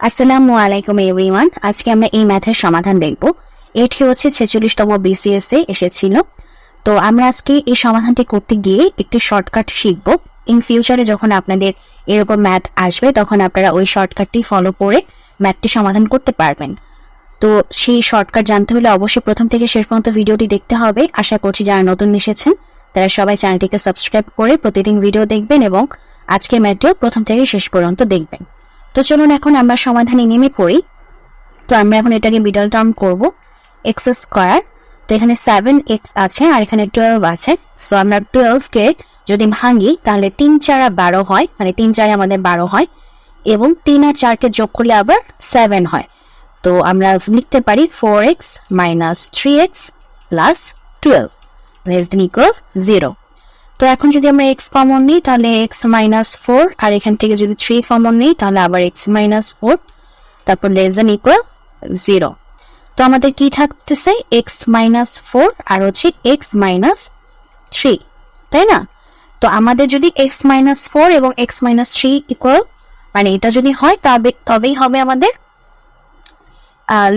আসসালামু আলাইকুম এভরিওয়ান। আজকে আমরা এই ম্যাথের সমাধান দেখব। এটি হচ্ছে 46তম বিসিএস এ এসেছিল। তো আমরা আজকে এই সমাধানটি করতে গিয়ে একটি শর্টকাট শিখব। ইন ফিউচারে যখন আপনাদের এরকম ম্যাথ আসবে তখন আপনারা ওই শর্টকাটটি ফলো করে ম্যাথটি সমাধান করতে পারবেন। তো সেই শর্টকাট জানতে হলে অবশ্যই প্রথম থেকে শেষ পর্যন্ত ভিডিওটি দেখতে হবে। আশা করছি যারা নতুন এসেছেন তারা সবাই চ্যানেলটিকে সাবস্ক্রাইব করে প্রতিদিন ভিডিও দেখবেন এবং আজকের ম্যাথটিও প্রথম থেকে শেষ পর্যন্ত দেখবেন। তো চলুন এখন আমরা সমাধানে নেমে পড়ি। তো আমরা এখন এটাকে মিডল টার্ম করব, এক্স স্কোয়ার। তো এখানে 7x আছে আর এখানে 12 আছে। সো আমরা 12কে যদি ভাঙি তাহলে 3 4 12 হয়, মানে 3 4 আমাদের 12 হয় এবং 3 আর 4কে যোগ করলে আবার 7 হয়। তো আমরা লিখতে পারি 4x - 3x + 12 less than equal 0। তো এখন যদি আমরা x কমন নিই তাহলে x - 4 আর এখান থেকে যদি 3 কমন নিই তাহলে আবার x - 4, তারপর লেস দেন ইকুয়াল 0। তো আমাদের কি থাকতেছে x - 4 আর হচ্ছে x - 3, তাই না? তো আমাদের যদি x - 4 এবং x - 3 ইকুয়াল, মানে এটা যদি হয় তবেই হবে আমাদের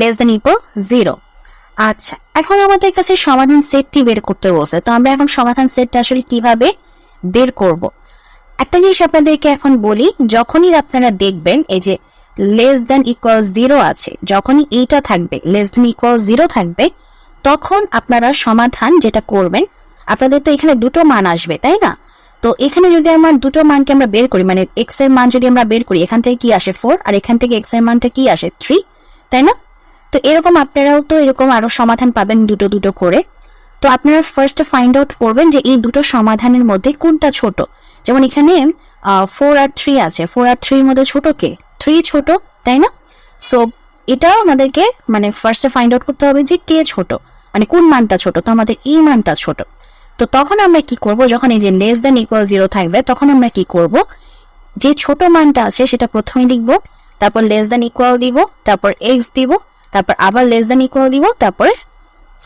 লেস দেন ইকুয়াল 0। আচ্ছা, এখন আমাদের কাছে সমাধান সেটটি বের করতে বলছে। তো আমরা এখন সমাধান সেটটা আসলে কিভাবে বের করব? একটা জিনিস আপনাদেরকে এখন বলি, যখনই আপনারা দেখবেন এই যে লেস দেন ইকুয়াল 0 আছে, যখনই এইটা থাকবে লেস দেন ইকুয়াল 0 থাকবে, তখন আপনারা সমাধান যেটা করবেন, আপনাদের তো এখানে দুটো মান আসবে, তাই না? তো এখানে যদি আমার দুটো মানকে আমরা বের করি, মানে এক্স এর মান যদি আমরা বের করি, এখান থেকে কি আসে 4 আর এখান থেকে এক্স এর মানটা কি আসে 3, তাই না? তো এরকম আপনারাও তো এরকম আরো সমাধান পাবেন দুটো দুটো করে। তো আপনারা ফার্স্টে ফাইন্ড আউট করবেন যে এই দুটো সমাধানের মধ্যে কোনটা ছোট। যেমন এখানে 4 আর 3 আছে, 4 আর 3 এর মধ্যে ছোট কে? 3 ছোট, তাই না? সো এটাও আমাদেরকে মানে ফার্স্টে ফাইন্ড আউট করতে হবে যে কে ছোট, মানে কোন মানটা ছোট। তো আমাদের এই মানটা ছোট। তো তখন আমরা কি করব, যখন এই যে লেস দেন ইকুয়াল 0 থাকবে তখন আমরা কি করব, যে ছোট মানটা আছে সেটা প্রথমে লিখব, তারপর লেস দেন ইকুয়াল দিব, তারপর x দিব, তারপর আবার লেস দেন ইকুয়াল দিব, তারপরে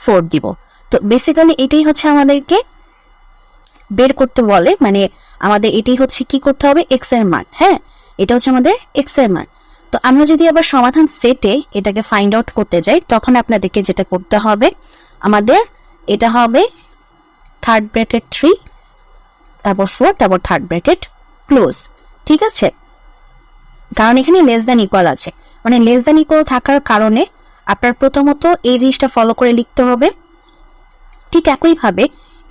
4 দিব। তো বেসিক্যালি এটাই হচ্ছে আমাদেরকে বের করতে বলে, মানে আমাদের এটাই হচ্ছে কি করতে হবে, x এর মান। হ্যাঁ, এটা হচ্ছে আমাদের x এর মান। তো আমরা যদি আবার সমাধান সেটে এটাকে ফাইন্ড আউট করতে যাই তখন আপনাদেরকে যেটা করতে হবে, আমাদের এটা হবে থার্ড ব্র্যাকেট 3, তারপর 4, তারপর থার্ড ব্র্যাকেট ক্লোজ। ঠিক আছে, কারণ এখানে লেস দেন ইকুয়াল আছে, মানে লেস দেন ইকুয়াল থাকার কারণে আপনার প্রথমত এই জিনিসটা ফলো করে লিখতে হবে। ঠিক একইভাবে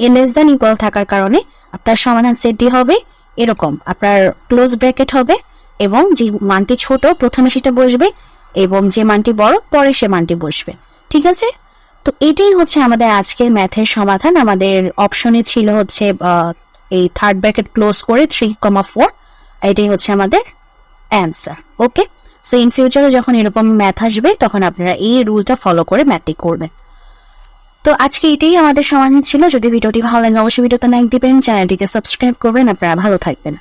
এই লেস দেন ইকুয়াল থাকার কারণে আপনার সমাধান সেটটি হবে এরকম, আপনার ক্লোজ ব্র্যাকেট হবে এবং যে মানটি ছোট প্রথমে সেটা বসবে এবং যে মানটি বড় পরে সে মানটি বসবে। ঠিক আছে, তো এটাই হচ্ছে আমাদের আজকের ম্যাথের সমাধান। আমাদের অপশনে ছিল হচ্ছে এই থার্ড ব্র্যাকেট ক্লোজ করে 3,4, এটাই হচ্ছে আমাদের অ্যান্সার। ওকে, সো ইন ফিউচারে যখন এরকম ম্যাথ আসবে তখন আপনারা এই রুলটা ফলো করে ম্যাথটি করবেন। তো আজকে এটাই আমাদের সমাধান ছিল। যদি ভিডিওটি ভালো লাগে অবশ্যই ভিডিওতে লাইক দিবেন, চ্যানেলটিকে সাবস্ক্রাইব করবেন। আপনারা ভালো থাকবেন।